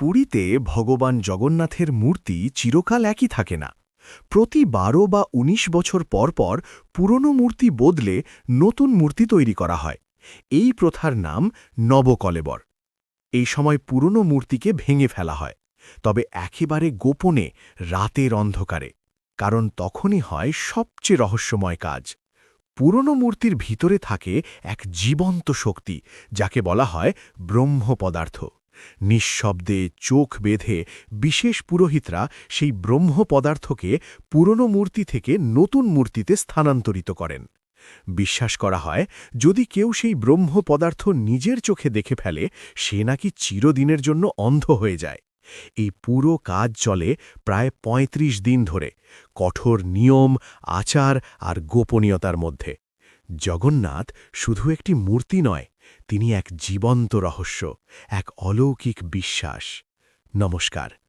পুরীতে ভগবান জগন্নাথের মূর্তি চিরকাল একই থাকে না। প্রতি ১২ বা ১৯ বছর পর পর পুরনো মূর্তি বদলে নতুন মূর্তি তৈরি করা হয়। এই প্রথার নাম নবকলেবর। এই সময় পুরনো মূর্তিকে ভেঙে ফেলা হয়, তবে একেবারে গোপনে, রাতের অন্ধকারে, কারণ তখনই হয় সবচেয়ে রহস্যময় কাজ। পুরনো মূর্তির ভিতরে থাকে এক জীবন্ত শক্তি, যাকে বলা হয় ব্রহ্ম পদার্থ। নিঃশব্দে চোখ বেঁধে বিশেষ পুরোহিতরা সেই ব্রহ্ম পদার্থকে পুরনো মূর্তি থেকে নতুন মূর্তিতে স্থানান্তরিত করেন। বিশ্বাস করা হয়, যদি কেউ সেই ব্রহ্ম পদার্থ নিজের চোখে দেখে ফেলে, সে নাকি চিরদিনের জন্য অন্ধ হয়ে যায়। এই পুরো কাজ চলে প্রায় ৩৫ দিন ধরে, কঠোর নিয়ম, আচার আর গোপনীয়তার মধ্যে। জগন্নাথ শুধু একটি মূর্তি নয়, তিনি এক জীবন্ত রহস্য, এক অলৌকিক বিশ্বাস। নমস্কার।